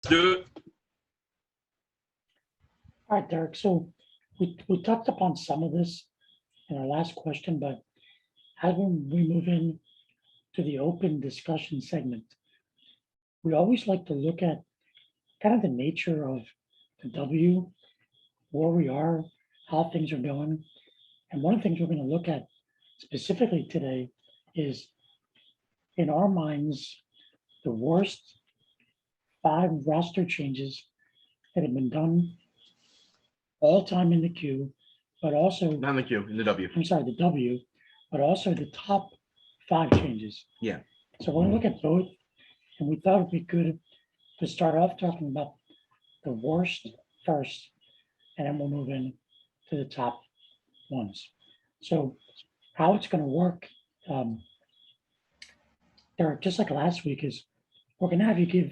do it. All right, Derek. So we touched upon some of this in our last question, but as we move in to the open discussion segment, we always like to look at kind of the nature of the W, where we are, how things are going. And one of the things we're going to look at specifically today is, in our minds, the worst 5 roster changes that have been done all time in the Q, but also, Not in the Q, in the W. I'm sorry, the W, but also the top 5 changes. Yeah. So we're gonna look at both, and we thought it'd be good to start off talking about the worst first, and then we'll move in to the top ones. So how it's gonna work, Derek, just like last week, is we're gonna have you give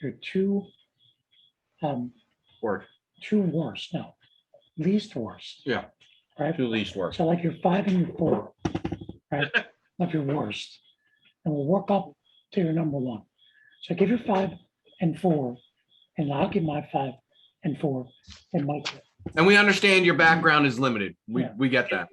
your two Word. worst, no, least worst. Yeah. Right? Two least worst. So like your 5 and your 4, right, of your worst. And we'll work up to your number 1. So give your 5 and 4, and I'll give my 5 and 4, and Mike. And we understand your background is limited. We get that.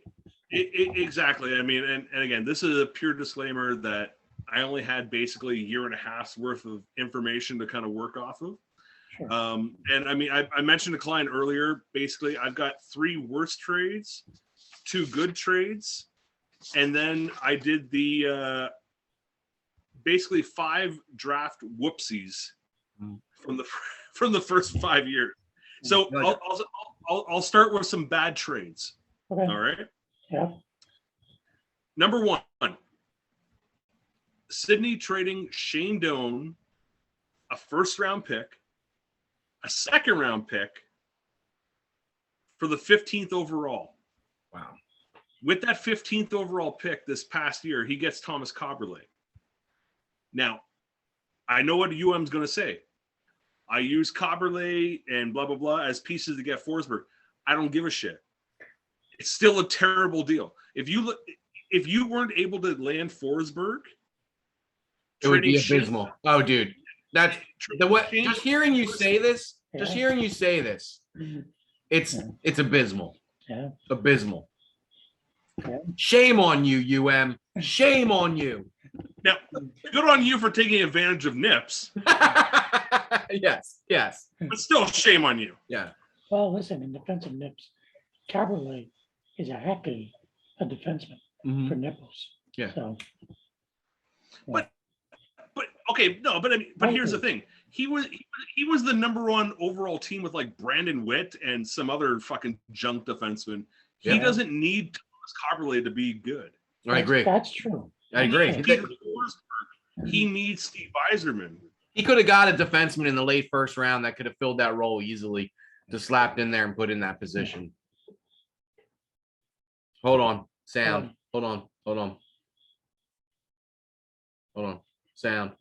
Exactly. I mean, and again, this is a pure disclaimer that I only had basically a year and a half's worth of information to kind of work off of. Sure. And I mean, I mentioned a client earlier, basically I've got 3 worst trades, 2 good trades. And then I did the, basically 5 draft whoopsies from the first 5 years. So I'll start with some bad trades. Okay. All right. Yeah. Number 1, Sydney trading Shane Doan, a 1st-round pick, a 2nd-round pick for the 15th overall. Wow. With that 15th overall pick this past year, he gets Thomas Coberley. Now, I know what UM's going to say. I use Coberley and blah, blah, blah as pieces to get Forsberg. I don't give a shit. It's still a terrible deal. If you weren't able to land Forsberg, It would be abysmal. Oh, dude. That's the way. Just hearing you say this, it's abysmal. Yeah. Abysmal. Okay. Shame on you, UM. Shame on you. Now, good on you for taking advantage of Nips. Yes. But still, shame on you. Yeah. Well, listen, in defense of Nips, Caberlet is a heck of a defenseman for Nipples. Yeah. So, But okay, no, but I mean, but here's the thing. He was the number 1 overall team with like Brandon Witt and some other fucking junk defenseman. He doesn't need Thomas Coberley to be good. I agree. That's true. I agree. He needs Steve Yzerman. He could have got a defenseman in the late 1st round that could have filled that role easily, just slapped in there and put in that position. Hold on. Sound. Hold on. Sound.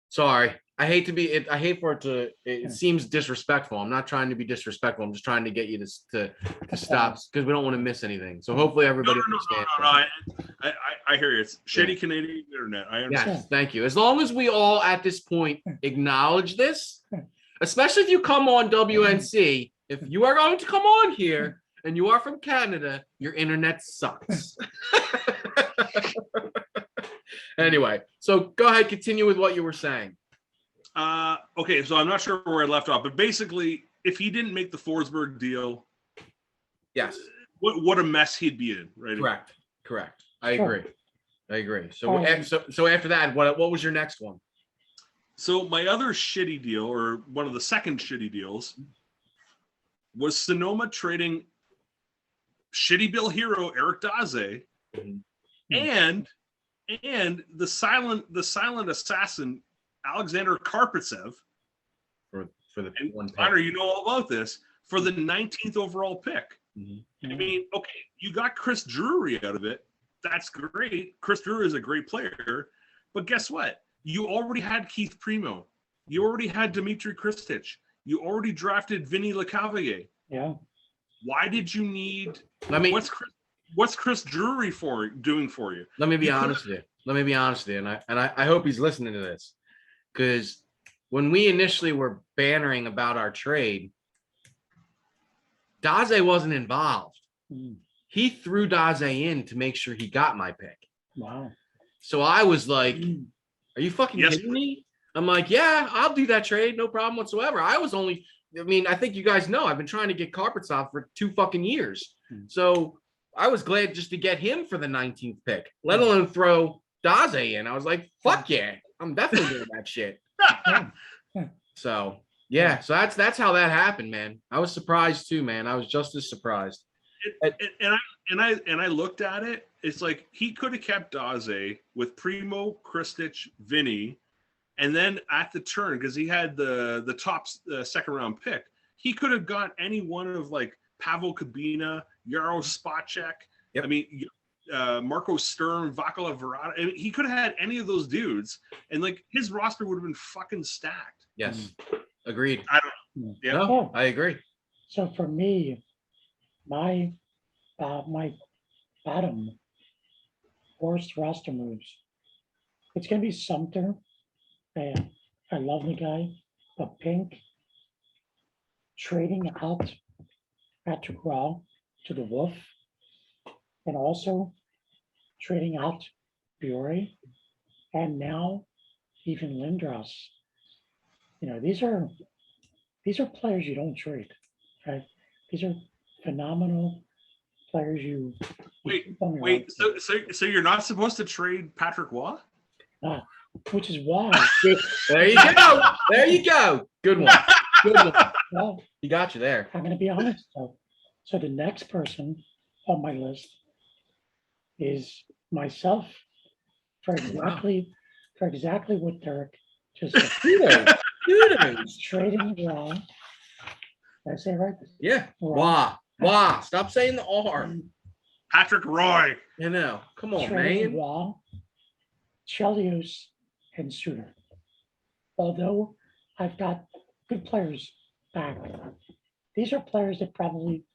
Sorry. I hate for it to, it seems disrespectful. I'm not trying to be disrespectful. I'm just trying to get you to stop because we don't want to miss anything. So hopefully everybody understands. No. I hear you. It's shitty Canadian internet. I understand. Yes, thank you. As long as we all at this point acknowledge this, especially if you come on WNC, if you are going to come on here and you are from Canada, your internet sucks. Anyway, so go ahead, continue with what you were saying. Okay, so I'm not sure where I left off, but basically, if he didn't make the Forsberg deal, yes, what a mess he'd be in, right? Correct. I agree. So after that, what was your next one? So my other shitty deal, or one of the second shitty deals, was Sonoma trading shitty Bill hero Eric Daze and the silent assassin Alexander Karpatsev for the and one pick. Connor, you know all about this, for the 19th overall pick. Mm-hmm. I mean, okay, you got Chris Drury out of it. That's great. Chris Drury is a great player, but guess what? You already had Keith Primo. You already had Dmitry Kristich. You already drafted Vinny Lecavalier. Yeah. Why did you need? What's Chris Drury doing for you? Let me be honest with you. And I hope he's listening to this, because when we initially were bantering about our trade, Daze wasn't involved. Mm, He threw Daze in to make sure he got my pick. wow. So I was like, Mm, are you fucking Yes. kidding me? I'm like, yeah, I'll do that trade. No problem whatsoever. I think you guys know I've been trying to get Karpetsov for 2 fucking years. So I was glad just to get him for the 19th pick, let alone throw Daze in. I was like, fuck yeah, I'm definitely doing that shit. So yeah, so that's how that happened, man. I was surprised too, man. I was just as surprised. And I looked at it. It's like he could have kept Daze with Primo, Kristich, Vinny, and then at the turn, because he had the top second round pick, he could have got any one of like Pavel Kabina, Yaro Spacek. Yep. I mean, Marco Sturm, Vakala Verata. I mean, he could have had any of those dudes, and like his roster would have been fucking stacked. Yes, agreed. I don't know. Yeah. No, I agree. So for me, my bottom worst roster moves, it's gonna be Sumter. I love the guy, but Pink trading out Patrick Raw to the Wolf, and also trading out Bury, and now even Lindros. You know, these are players you don't trade, right? These are phenomenal players you keep on your Wait. roster. So you're not supposed to trade Patrick Waugh? Which is why, There you go. There you go. Good one. Good one. well, He got you there. I'm gonna be honest though. So the next person on my list is myself for exactly what Derek just said. Kudos. Trading Raw. Did I say it right? Yeah. Raw. Wow. Stop saying the R. Patrick Roy. You know. Come on, Trading man. Raw, Chelios, and Suter. Although I've got good players back, these are players that probably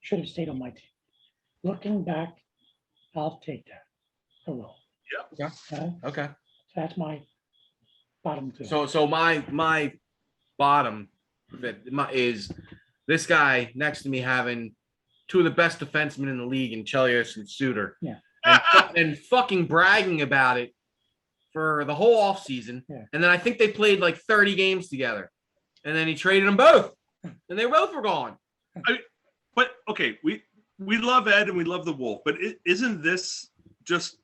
should have stayed on my team. Looking back, I'll take that. I will. Yep. Okay? Okay. So that's my bottom two. So my bottom is this guy next to me having 2 of the best defensemen in the league in Chelios and Suter. Yeah. And fucking bragging about it for the whole offseason. Yeah. And then I think they played like 30 games together. And then he traded them both. And they both were gone. But okay, we love Ed and we love the Wolf, but isn't this just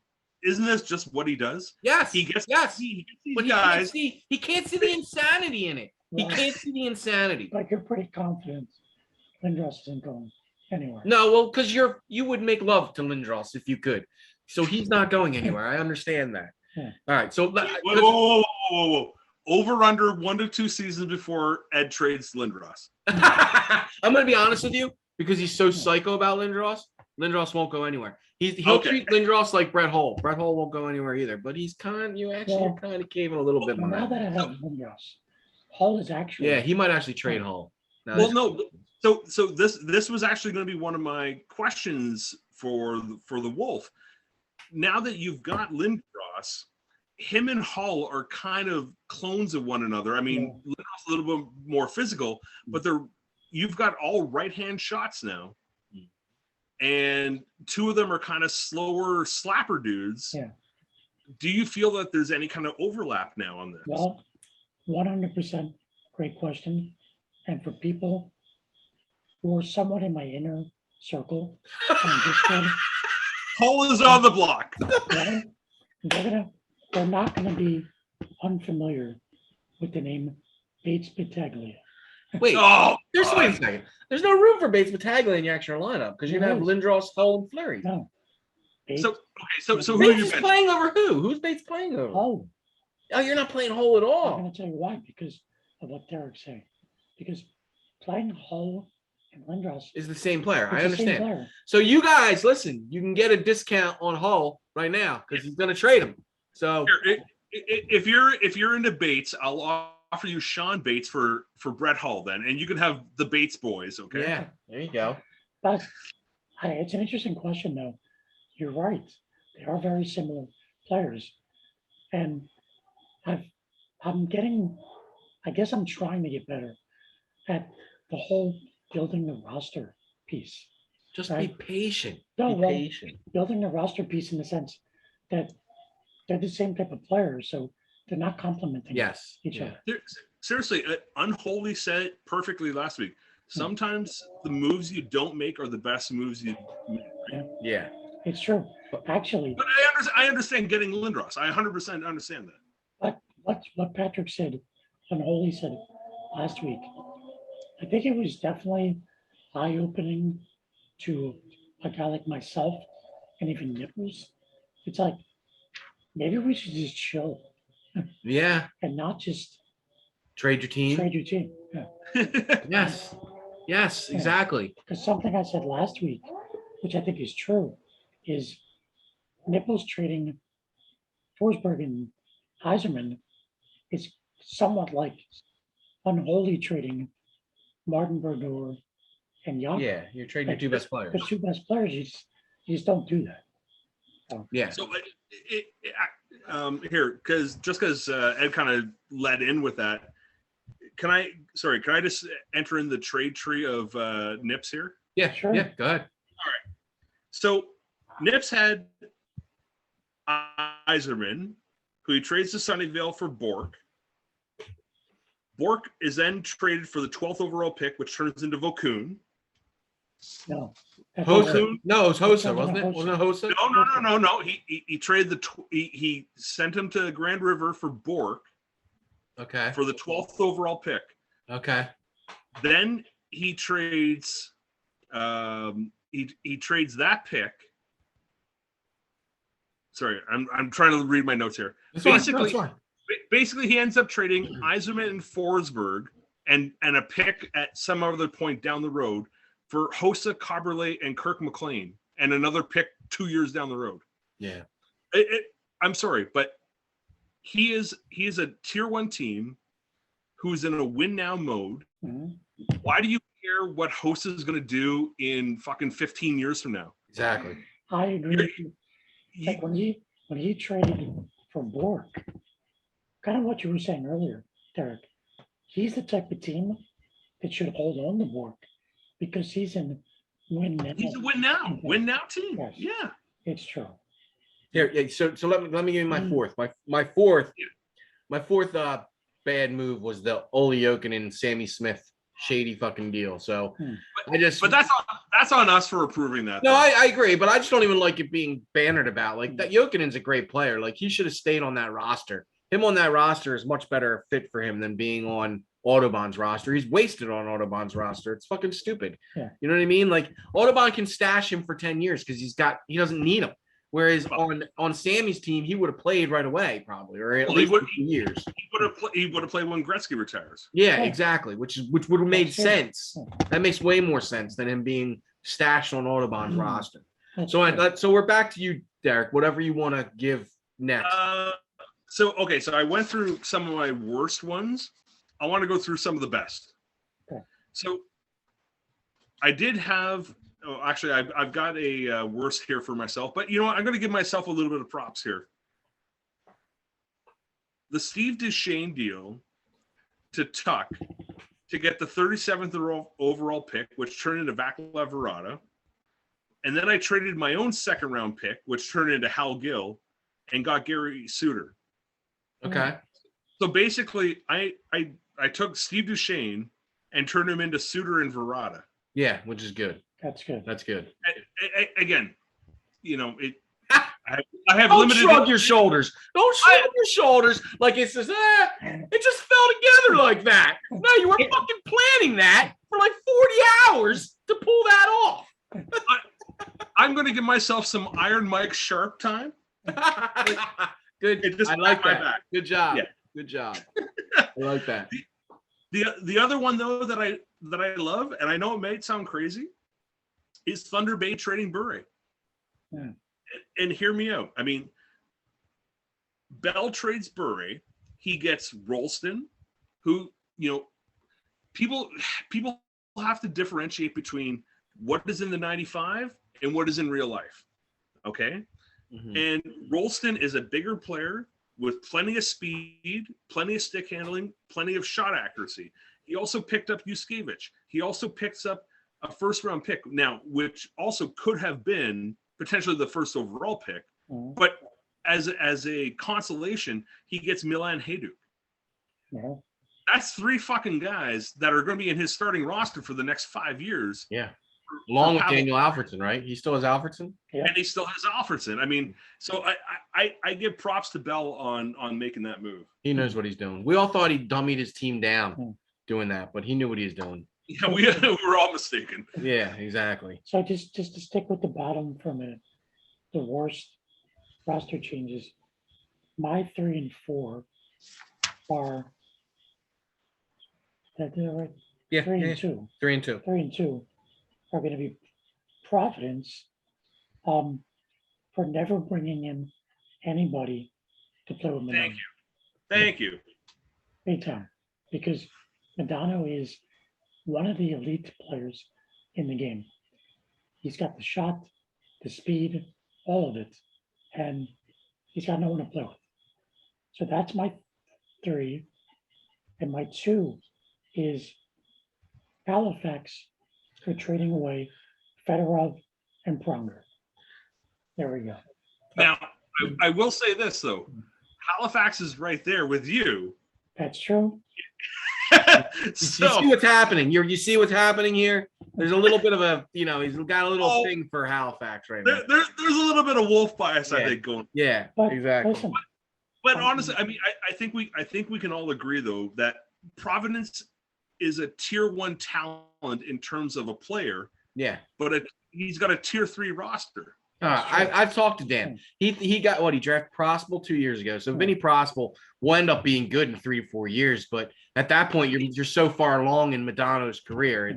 what he does? Yes. He gets yes. he gets these But guys. he can't see the insanity in it. He Well, can't see the insanity. But you're pretty confident Lindros isn't going anywhere. No, well, because you would make love to Lindros if you could. So he's not going anywhere. I understand that. Yeah. All right. So Whoa. Over under 1 to 2 seasons before Ed trades Lindros. I'm gonna be honest with you, because he's so psycho about Lindros. Lindros won't go anywhere. He'll Okay. treat Lindros like Brett Hull. Brett Hull won't go anywhere either. But he's you're kind of caving a little bit Well, on now that. that I have Lindros, Hall is actually Yeah, he might actually trade Hull. Now Well, this- no. So this was actually going to be one of my questions for the Wolf. Now that you've got Lindros, him and Hull are kind of clones of one another. I mean, Lindros a little bit more physical, but you've got all right-hand shots now. And 2 of them are kind of slower slapper dudes. Yeah. Do you feel that there's any kind of overlap now on this? Well, 100% great question. And for people who are somewhat in my inner circle on Discord, Hull is on the block. they're not gonna be unfamiliar with the name Bates Battaglia. wait, Oh, wait a God. second. There's no room for Bates Battaglia in your actual lineup because you're gonna have There Lindros, Hull, and Fleury. No. Bates, So who are Bates you is benching? playing over who? Who's Bates playing over? oh, Oh, you're not playing Hull at I'm all. gonna tell you why, because of what Derek's saying. Because playing Hull and Lindros Is the same player. I is the same understand. player. So you guys, listen, you can get a discount on Hull right now because he's going to trade him. So Here, if you're into Bates, I'll offer you Sean Bates for Brett Hull then, and you can have the Bates boys. Okay. yeah, there you go. But it's an interesting question, though. You're right. They are very similar players. And I'm getting I guess I'm trying to get better at the whole building the roster piece. Just Right. be patient. No, Be well, patient. building the roster piece in the sense that they're the same type of players, so they're not complementing Yes. each Yeah. other. Seriously, Unholy said it perfectly last week. Sometimes the moves you don't make are the best moves you make. Yeah. It's true. Actually, But I understand getting Lindros. I 100% understand that. what Patrick said, and Holy said last week, I think it was definitely eye-opening to a guy like myself and even Nipples. It's like maybe we should just chill Yeah. and not just Trade your team. trade your team. Yeah. Yes. Yes, exactly. Because something I said last week, which I think is true, is Nipples trading Forsberg and Heiserman is somewhat like Unholy trading Martin Brodeur and Yacht. Yeah, you're trading your two best players. The two best players, you just don't do that. Yeah. So here, because Ed kind of led in with that, can I just enter in the trade tree of Nips here? Yeah, Sure. yeah, go ahead. So Nips had Eiserman, who he trades to Sunnyvale for Bork. Bork is then traded for the 12th overall pick, which turns into Vokun. No. Hosa. No, it was Hosa, No, wasn't it? Hosa. Wasn't it Hosa? No. He traded he sent him to Grand River for Bork Okay. for the 12th overall pick. Okay. Then he trades he trades that pick. Sorry, I'm trying to read my notes here. Basically, he ends up trading Eiserman and Forsberg and a pick at some other point down the road for Hosa, Caberlet, and Kirk McLean, and another pick 2 years down the road. Yeah. I'm sorry, but he is a tier 1 team who's in a win now mode. Mhm. Why do you care what Hosa is going to do in fucking 15 years from now? Exactly. I agree with you. Like when he traded for Bork, kind of what you were saying earlier, Derek, he's the type of team that should hold on to Bork because he's in win now. He's a win now team. Yes. Yeah. It's true. Here, yeah. So let me give you my fourth. My fourth bad move was the Ole Jokinen and Sammy Smith shady fucking deal. So But that's on us for approving that. No, I agree, but I just don't even like it being bannered about. Like that Jokinen's a great player. Like he should have stayed on that roster. Him on that roster is much better fit for him than being on Autobahn's roster. He's wasted on Autobahn's roster. It's fucking stupid. Yeah. You know what I mean? Like Autobahn can stash him for 10 years because he doesn't need him. Whereas on Sammy's team, he would have played right away, probably, or at least 2 years. He would have played when Gretzky retires. Yeah, Yeah. exactly. Which would have made That's true. sense. That makes way more sense than him being stashed on Autobahn's roster. That's So true. so we're back to you, Derek. Whatever you want to give next. So I went through some of my worst ones. I want to go through some of the best. Okay. So I did have. Oh, actually, I've got a worst here for myself, but you know what? I'm going to give myself a little bit of props here. The Steve Duchesne deal to Tuck to get the 37th overall pick, which turned into Vaclav Verada. And then I traded my own second round pick, which turned into Hal Gill, and got Gary Suter. Okay. So basically, I took Steve Duchesne and turned him into Suter and Verada. Yeah, which is good. That's good. That's good. Again, you know, I have Don't limited. shrug your shoulders. Don't shrug your shoulders like it's just, it just fell together like that. No, you were fucking planning that for like 40 hours to pull that off. I'm going to give myself some Iron Mike Sharp time. Good. It just I like my that. back. Good job. Yeah. Good job. I like that. The other one though that I love, and I know it may sound crazy, is Thunder Bay trading Bure. Yeah. And hear me out. I mean, Bell trades Bure. He gets Rolston, who, you know, people have to differentiate between what is in the 95 and what is in real life. Okay. Mhm. And Rolston is a bigger player with plenty of speed, plenty of stick handling, plenty of shot accuracy. He also picked up Yuskevich. He also picks up a first-round pick now, which also could have been potentially the first overall pick. Mhm. But as a consolation, he gets Milan Hajduk. Yeah. That's 3 fucking guys that are going to be in his starting roster for the next 5 years. Yeah. Along with Pavel. Daniel Alfredson, right? He still has Alfredson? And he still has Alfredson. I mean, so I give props to Bell on making that move. He knows what he's doing. We all thought he dummied his team down Hmm. doing that, but he knew what he was doing. Yeah, we were all mistaken. Yeah, exactly. So just to stick with the bottom for a minute, the worst roster changes. My 3 and 4 are that they're right. Yeah, 3 yeah. and 2. 3 and 2. 3 and 2 are going to be Providence, for never bringing in anybody to play with Medano. Thank you. Big time, because Medano is one of the elite players in the game. He's got the shot, the speed, all of it, and he's got no one to play with. So that's my 3. And my 2 is Halifax for trading away Fedorov and Pronger. There we go. Now, I will say this, though. Halifax is right there with you. That's true. You see what's happening. You see what's happening here? There's a little bit of a, he's got a little thing for Halifax right now. There's a little bit of wolf bias, I think, going. Yeah, But exactly. listen, But honestly, I mean, I think we can all agree, though, that Providence is a tier 1 talent in terms of a player, Yeah. but he's got a tier 3 roster. I've talked to Dan. He got he drafted Prospel 2 years ago. So Vinny Prospel will end up being good in 3 to 4 years, but at that point you're so far along in Madano's career.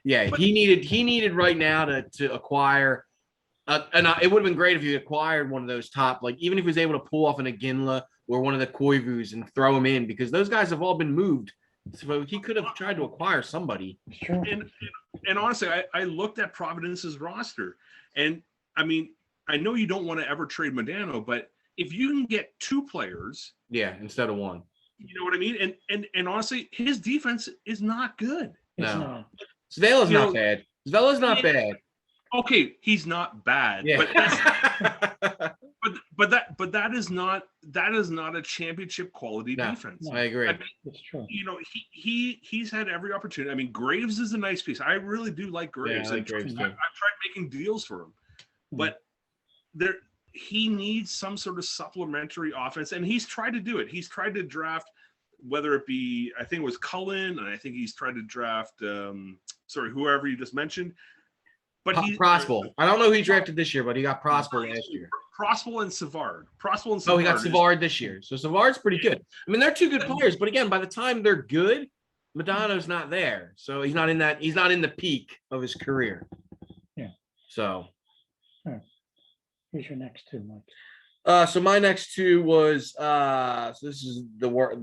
He needed right now to acquire. It would have been great if he acquired one of those top, like even if he was able to pull off an Iginla or one of the Koivus and throw him in, because those guys have all been moved. So he could have tried to acquire somebody. sure. And honestly, I looked at Providence's roster, and I mean, I know you don't want to ever trade Modano, but if you can get 2 players, instead of 1, you know what I mean. And honestly, his defense is not good. It's no. not. Zvela's not bad. Zvela's not bad. Okay, he's not bad, Yeah. but that is not a championship quality defense. I agree. I mean, It's true. he's had every opportunity. I mean, Graves is a nice piece. I really do like Graves. Yeah, I like Graves too. I've tried making deals for him, but he needs some sort of supplementary offense, and he's tried to do it. He's tried to draft, whether it be, I think it was Cullen, and I think he's tried to draft whoever you just mentioned. But Prospel. I don't know who he drafted this year, but he got Prospel last year. Prospel and Savard. Oh, he got Savard this year. So Savard's pretty good. I mean, they're 2 good players, but again, by the time they're good, Modano's not there. So he's not in the peak of his career. Yeah. So Here's your next 2, Mike. so my next 2 was so this is what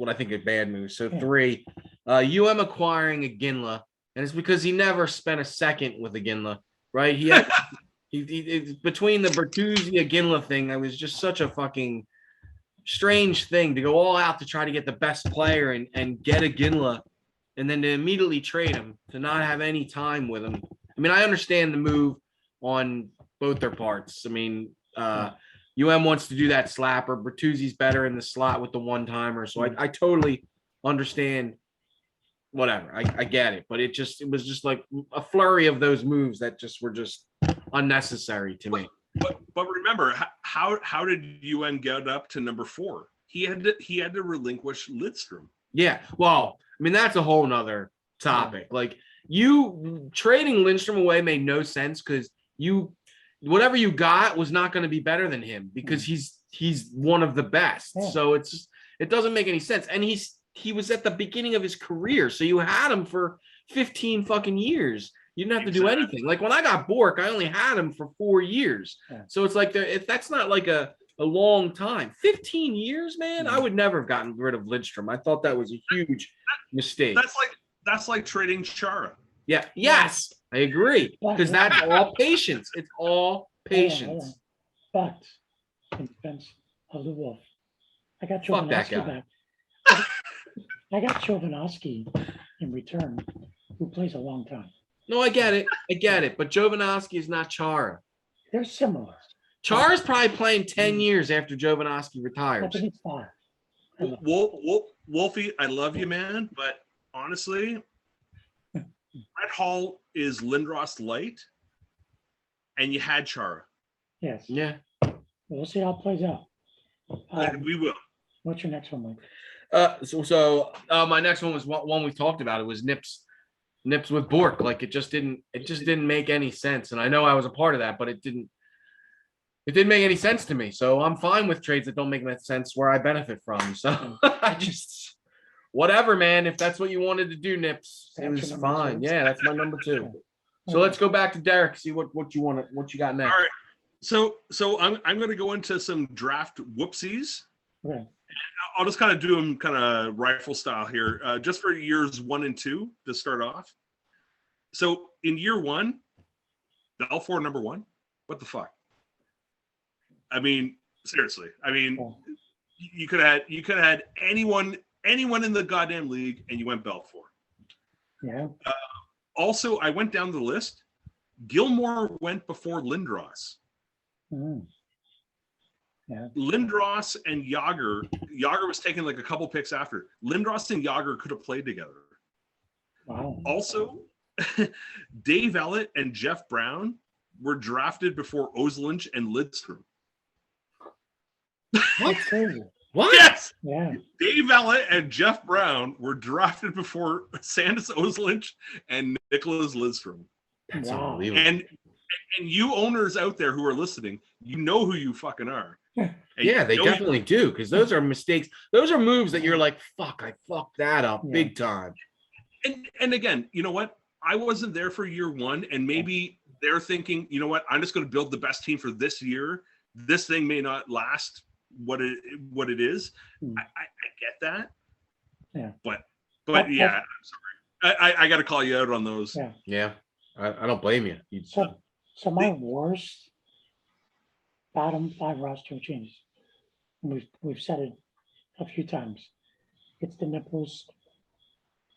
I think are bad moves. So 3, UM acquiring Iginla, and it's because he never spent a second with Iginla, right? He had he between the Bertuzzi Iginla thing, it was just such a fucking strange thing to go all out to try to get the best player and get Iginla, and then to immediately trade him, to not have any time with him. I mean, I understand the move on both their parts. I mean, UM wants to do that slapper. Bertuzzi's better in the slot with the one-timer. So I totally understand. Whatever. I get it. But it was just like a flurry of those moves that just were just unnecessary to me. But remember, how did UN get up to number 4? He had to relinquish Lidstrom. Yeah. Well, I mean, that's a whole nother topic. Like, you trading Lindstrom away made no sense, because whatever you got was not going to be better than him, because he's one of the best. Yeah. So it doesn't make any sense. And he was at the beginning of his career, so you had him for 15 fucking years. You didn't have to do anything. Like when I got Bork, I only had him for 4 years. Yeah. So it's like, if that's not like a long time, 15 years, man, I would never have gotten rid of Lindstrom. I thought that was a huge mistake. That's like trading Chara. Yeah. Yes, I agree, because that's all patience. It's all patience. But in defense of the Wolf, I got Fuck that Jovanovski guy. back. I got Jovanovski in return, who plays a long time. No, I get it. But Jovanovski is not Chara. They're similar. Chara's probably playing 10 years after Jovanovski I retires. think it's fine. Wolfie, I love you, man, but honestly, Brett Hall is Lindros light, and you had Chara. Yes. Yeah. We'll see how it plays out. We will. What's your next one, Mike? My next one was one we talked about. It was Nips with Bork. Like it just didn't make any sense. And I know I was a part of that, but it didn't make any sense to me. So I'm fine with trades that don't make sense where I benefit from. So I just whatever, man. If that's what you wanted to do, Nips, it was fine. Yeah, that's my number 2. So let's go back to Derek. See what you got next. All right. So I'm going to go into some draft whoopsies. Okay. I'll just kind of do them kind of rifle style here, just for years 1 and 2 to start off. So in year 1, Balfour number 1. What the fuck? I mean, seriously. I mean, you could have had anyone in the goddamn league, and you went Balfour. Yeah. Also, I went down the list. Gilmore went before Lindros. Mm. Yeah. Lindros and Yager was taken like a couple picks after. Lindros and Yager could have played together. Wow. Also, Dave Ellett and Jeff Brown were drafted before Oslund and Lidstrom. That's crazy. What? Yes. Yeah. Dave Ellett and Jeff Brown were drafted before Sandis Oslund and Nicholas Lidstrom. That's Wow. unbelievable. And you owners out there who are listening, you know who you fucking are. And Yeah, they you know definitely do, because those are mistakes. Those are moves that you're like, fuck, I fucked that up big time. And again, you know what? I wasn't there for year 1, and maybe they're thinking, you know what? I'm just going to build the best team for this year. This thing may not last what it is. I get that. Yeah. But yeah, I'm sorry. I got to call you out on those. Yeah. Yeah, I don't blame you. So my worst bottom 5 roster changes, and we've said it a few times. It's the Nipples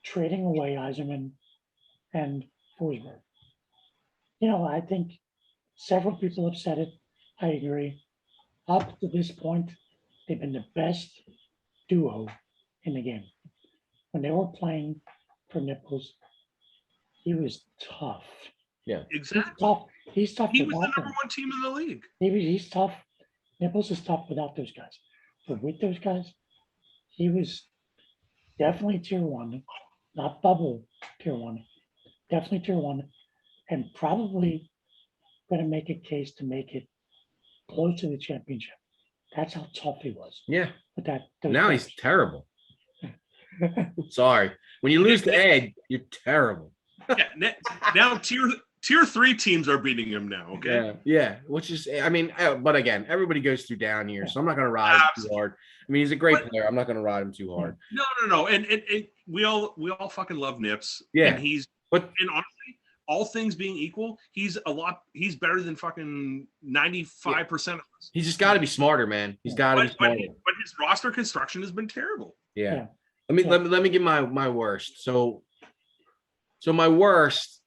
trading away Eiserman and Forsberg. You know, I think several people have said it. I agree. Up to this point, they've been the best duo in the game. When they were playing for Nipples, he was tough. Yeah, Exactly. He's tough. He was the without number them. 1 team in the league. He's tough. Nipples is tough without those guys. But with those guys, he was definitely tier 1, not bubble tier 1, definitely tier 1, and probably going to make a case to make it close to the championship. That's how tough he was. yeah. But Now he's terrible. Sorry, when you lose to Ed, you're terrible. Yeah. Now tier 3 teams are beating him now. Okay. Yeah. Which is, I mean, but again, everybody goes through down years, so I'm not going to ride him too hard. I mean, he's a great player. I'm not going to ride him too hard. No. And we all fucking love Nips. Yeah. And honestly, all things being equal, he's better than fucking 95% of us. He's just got to be smarter, man. He's got to be smarter. But his roster construction has been terrible. Yeah. Let me give my worst. So my worst,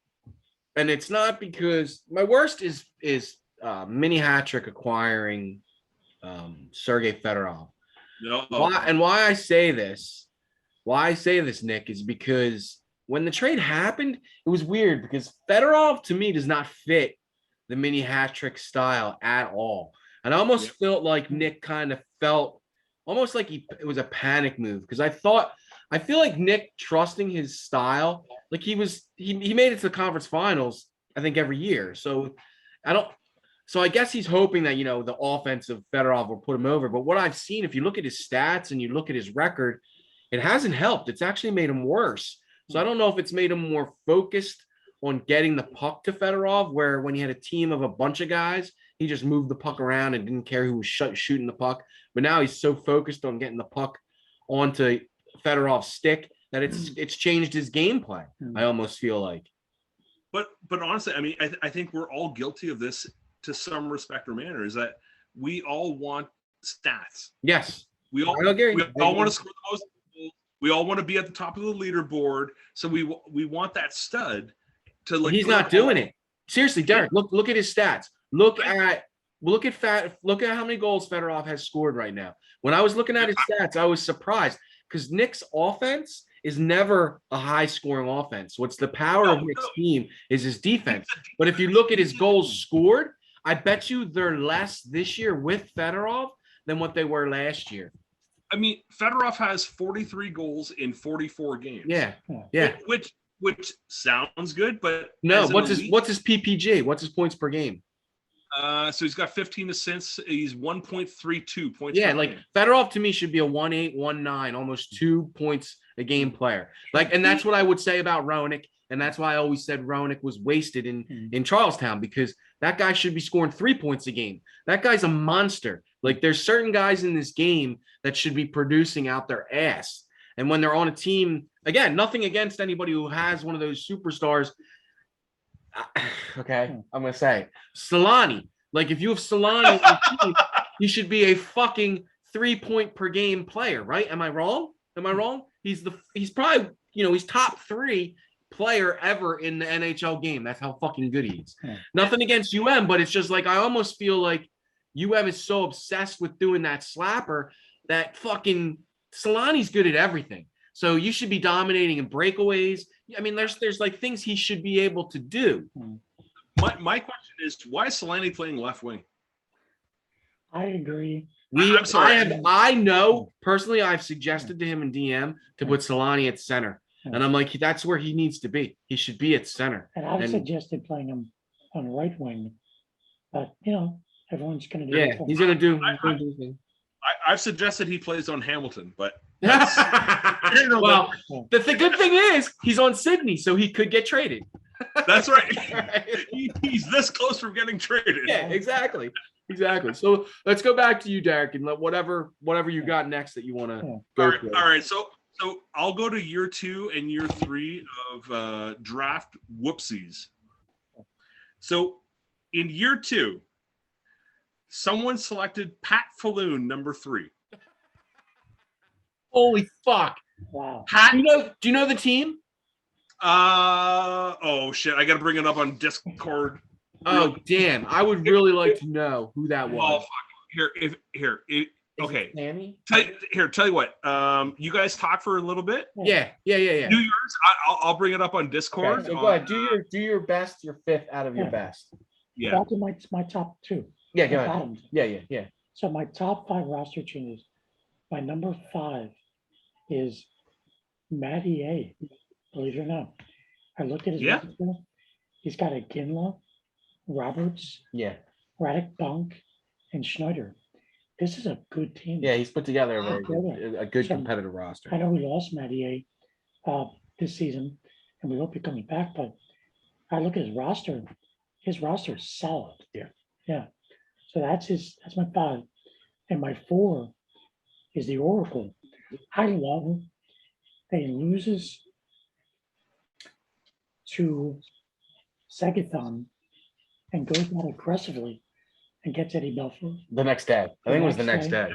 and it's not because my worst is mini hat trick acquiring Sergei Fedorov. No. Why I say this, Nick, is because when the trade happened, it was weird because Fedorov to me does not fit the mini hat trick style at all. And I almost felt like Nick kind of felt almost like it was a panic move because I feel like Nick trusting his style, like he made it to the conference finals, I think every year. So I guess he's hoping that, the offense of Fedorov will put him over. But what I've seen, if you look at his stats and you look at his record, it hasn't helped. It's actually made him worse. So I don't know if it's made him more focused on getting the puck to Fedorov, where when he had a team of a bunch of guys, he just moved the puck around and didn't care who was shooting the puck. But now he's so focused on getting the puck onto Fedorov's stick that it's changed his gameplay. I almost feel like. But honestly, I mean, I think we're all guilty of this to some respect or manner, is that we all want stats. Yes. We all I agree. we all want to score the most goals. We all want to be at the top of the leaderboard. So we want that stud to like. He's put not up doing all- it. Seriously, Derek, look at his stats. Look at how many goals Fedorov has scored right now. When I was looking at his stats, I was surprised because Nick's offense is never a high-scoring offense. What's the power of Nick's team is his defense. But if you look at his goals scored, I bet you they're less this year with Fedorov than what they were last year. I mean, Fedorov has 43 goals in 44 games. Yeah. Which sounds good, but No, as an what's elite- his PPG? What's his points per game? So he's got 15 assists. He's 1.32 points. Yeah, per like game. Fedorov to me should be a 1.8, 1.9, almost 2 points a game player. Like, and that's what I would say about Roenick, and that's why I always said Roenick was wasted in Charlestown, because that guy should be scoring 3 points a game. That guy's a monster. Like, there's certain guys in this game that should be producing out their ass. And when they're on a team, again, nothing against anybody who has one of those superstars. Okay, I'm gonna say Solani. Like, if you have Solani, on your team, he should be a fucking 3 point per game player, right? Am I wrong? He's probably, he's top 3 player ever in the NHL game. That's how fucking good he is. Nothing against UM, but it's just like I almost feel like UM is so obsessed with doing that slapper that fucking Solani's good at everything. So you should be dominating in breakaways. I mean, there's like things he should be able to do. My question is, why is Solani playing left wing? I agree. I'm sorry. I know personally, I've suggested to him in DM to put Solani at center. And I'm like, that's where he needs to be. He should be at center. And I've suggested playing him on the right wing, but everyone's going to do. Yeah, he's going to do. I've suggested he plays on Hamilton, but well, the good thing is he's on Sydney, so he could get traded. That's right. He's this close from getting traded. Yeah, exactly. So let's go back to you, Derek, and let whatever you got next that you want to go through. All right. So I'll go to year 2 and year 3 of draft whoopsies. So in year 2, someone selected Pat Falloon, number 3. Holy fuck! Wow. Pat, do you know the team? Oh shit! I got to bring it up on Discord. Oh damn! I would really like to know who that was. Oh fuck! Here. Okay. Sammy? Tell you what. You guys talk for a little bit. Yeah. Do yours. I'll bring it up on Discord. Okay, so go ahead. Do your best. Your 5th out of your best. Yeah. That'll be my top 2. Yeah. Go ahead. Yeah. So my top 5 roster changes. My number 5 is Matty A. Believe it or not, I looked at his roster. He's got a Ginla, Roberts, Radek Bunk, and Schneider. This is a good team. Yeah, he's put together a good competitive roster. I know we lost Matty A this season, and we hope he's coming back. But I look at his roster. His roster is solid. Yeah. So that's my 5, and my 4 is the Oracle. I love him. That he loses to Sagathon and goes out aggressively and gets Eddie Belfour. The next day. I think it was the next day.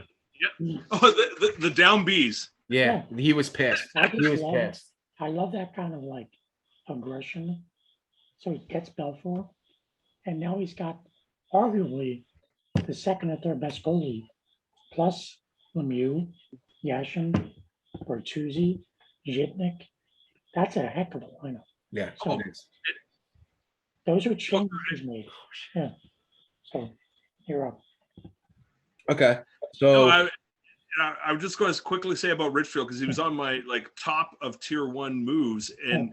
Yep. Oh, the down bees. Yeah, he was pissed. He was pissed. I love that kind of like aggression. So he gets Belfour, and now he's got arguably the second or third best goalie, plus Lemieux, Yashin, Bertuzzi, Zhitnik. That's a heck of a lineup. Yeah, So those are changes he's made. Yeah. So you're up. Okay. So I was just going to quickly say about Richfield because he was on my top of tier 1 moves, and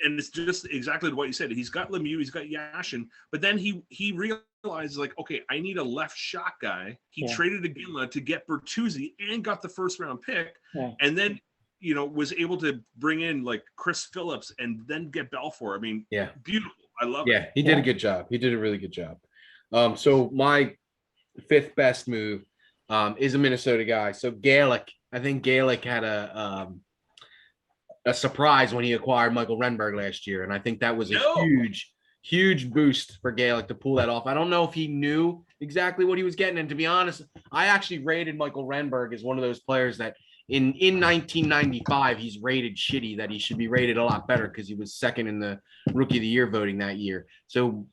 it's just exactly what you said. He's got Lemieux, he's got Yashin, but then he realizes okay, I need a left shot guy. He traded Iginla to get Bertuzzi and got the first round pick, and then was able to bring in Chris Phillips and then get Belfour. I mean, beautiful. I love it. Yeah, he did a good job. He did a really good job. So my 5th best move is a Minnesota guy. So Gaelic. I think Gaelic had a surprise when he acquired Michael Renberg last year, and I think that was a huge boost for Gaelic to pull that off. I don't know if he knew exactly what he was getting. And to be honest, I actually rated Michael Renberg as one of those players that in 1995 he's rated shitty, that he should be rated a lot better because he was second in the Rookie of the Year voting that year. So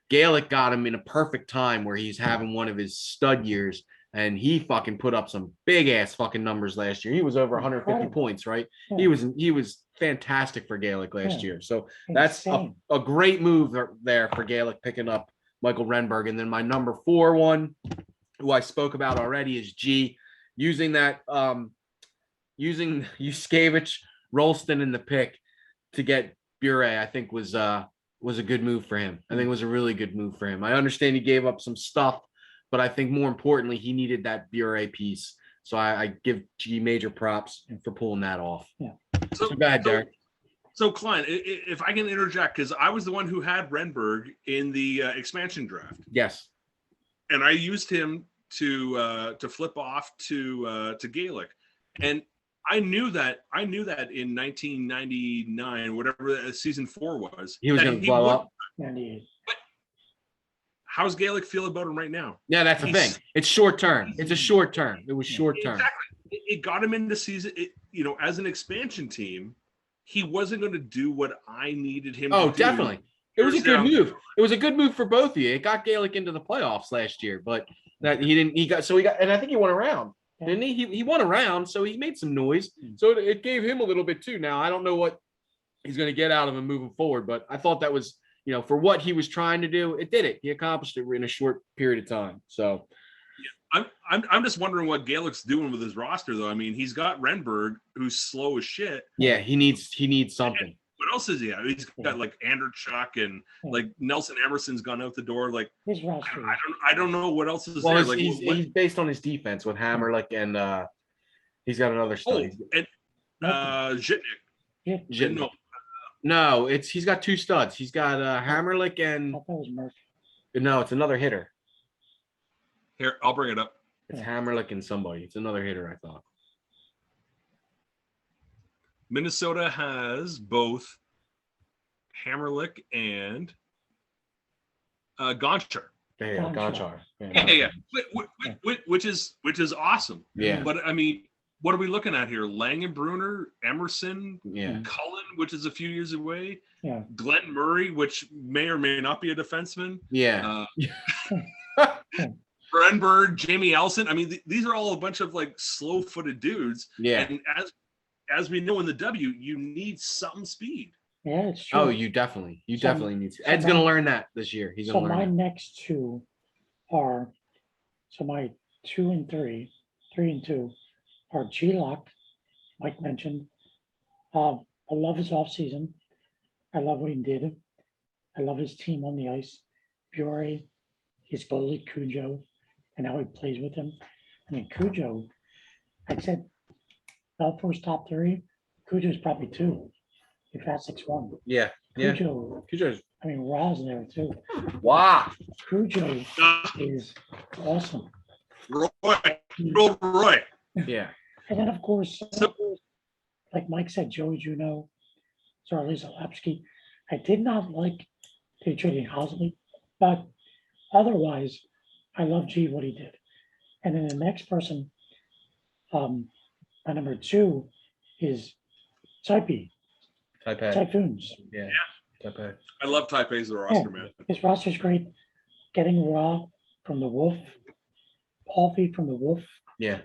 Gaelic got him in a perfect time where he's having one of his stud years, and he fucking put up some big ass fucking numbers last year. He was over 150 points, right? Yeah. He was fantastic for Gaelic last year. So that's Insane. a great move there for Gaelic, picking up Michael Renberg. And then my number 4 one, who I spoke about already, is G. Using that, using Yuskevich, Rolston in the pick to get Bure, I think was a good move for him. I think it was a really good move for him. I understand he gave up some stuff, but I think more importantly, he needed that Bure piece. So I give G major props for pulling that off. Yeah. So bad, Derek. So Klein, if I can interject, because I was the one who had Renberg in the expansion draft. Yes. And I used him to flip off to Gaelic, and I knew that in 1999, whatever season 4 was, he was going to blow up. 98. But how's Gaelic feel about him right now? Yeah, that's the thing. It's short term. It's a short term. It was short term. Exactly. It got him into season. As an expansion team, he wasn't going to do what I needed him. Oh, to do. definitely. It was a good move. It was a good move for both of you. It got Gaelic into the playoffs last year, but that he didn't. He got, and I think he won a round, didn't he? He won a round, so he made some noise. So it gave him a little bit too. Now I don't know what he's going to get out of him moving forward, but I thought that was, for what he was trying to do, it did it. He accomplished it in a short period of time. So I'm just wondering what Gaelic's doing with his roster, though. I mean, he's got Renberg, who's slow as shit. Yeah, he needs something. And what else is he have? He's got like Chuck and like Nelson Emerson's gone out the door. Like His roster. I don't know what else is well, there. Like he's based on his defense with Hammerlick, and he's got another stud. And Zhitnik. No, he's got 2 studs. He's got Hammerlick and I thought it was Murphy. no, it's another hitter. Here, I'll bring it up. It's Hammerlick and somebody. It's another hitter, I thought. Minnesota has both Hammerlick and Gonchar. Yeah, Gonchar. Yeah. Which is awesome. Yeah. But I mean, what are we looking at here? Langenbrunner, Emerson, Yeah. Cullen, which is a few years away. Yeah. Glenn Murray, which may or may not be a defenseman. Yeah. Renberg, Jamie Elson. I mean, these are all a bunch of like slow-footed dudes. Yeah. And as we know in the W, you need some speed. Yeah, it's true. Oh, you definitely need to. Ed's going to learn that this year. He's going to learn my it. next 2 are, my 2 and 3 and 2 are G-Lock, Mike mentioned. I love his offseason. I love what he did. I love his team on the ice. Bure, his goalie Cujo, and how he plays with him. I mean, Cujo, I said, Belfour's top 3. Cujo's probably 2. If that's 6-1. Yeah. Yeah. Cujo's. I mean, Ra's there too. Wow. Cujo is awesome. Roy. Yeah. And then, of course, like Mike said, Joey Juneau, Charlie Zalewski. I did not like they trading Housley, but otherwise, I love G what he did. And then the next person, my number 2 is Typhoons. Yeah. Taipei. I love Taipei's roster, man. His roster's great. Getting Raw from the Wolf, Palfy from the Wolf. Yeah.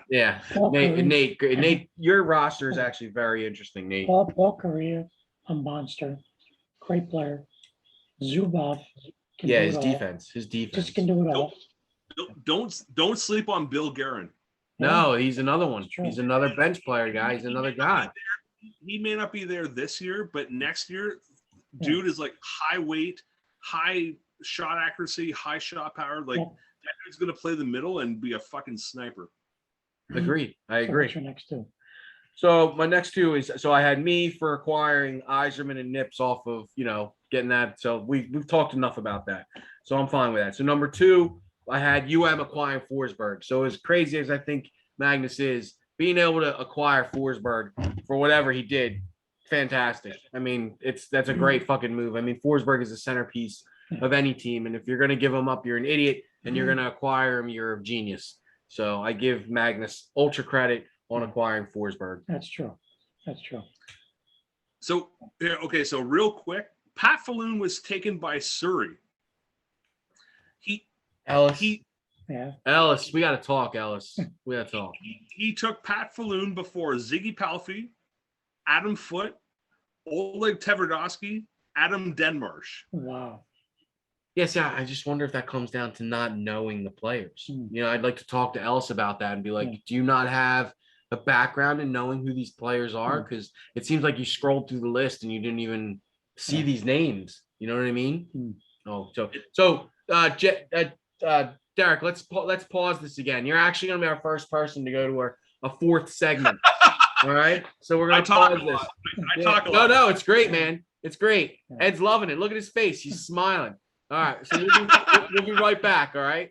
Yeah. Nate, your roster is actually very interesting, Nate. Paul Correa, a monster, great player. Zubov. Yeah, his defense. Just can do it all. Don't sleep on Bill Guerin. No, he's another one. He's another bench player guy. He's another guy. He may not be there this year, but next year, dude is like high weight, high shot accuracy, high shot power. Like that dude's gonna play the middle and be a fucking sniper. Agreed. I agree. What's your next 2? So my next 2 is, I had me for acquiring Iserman and Nips off of, getting that. So we've talked enough about that. So I'm fine with that. So number 2, I had acquiring Forsberg. So as crazy as I think Magnus is, being able to acquire Forsberg for whatever he did, fantastic. I mean, that's a great fucking move. I mean, Forsberg is a centerpiece of any team. And if you're going to give him up, you're an idiot. And you're going to acquire him, you're a genius. So I give Magnus ultra credit on acquiring Forsberg. That's true. That's true. So, yeah, okay, so real quick, Pat Falloon was taken by Surrey. Ellis, Yeah. Ellis, we got to talk, Ellis. We got to talk. He took Pat Falloon before Ziggy Palffy, Adam Foote, Oleg Tverdovsky, Adam Denmarsh. Wow. Yes, yeah, I just wonder if that comes down to not knowing the players. Hmm. You know, I'd like to talk to Ellis about that and be like, Yeah. do you not have a background in knowing who these players are? Because it seems like you scrolled through the list and you didn't even see Yeah. these names. You know what I mean? Hmm. Oh, Derek, let's pause this again. You're actually going to be our first person to go to a fourth segment. All right, so we're going to pause this. I talk a lot. No, it's great, man. It's great. Yeah. Ed's loving it. Look at his face. He's smiling. All right, so we'll be right back. All right.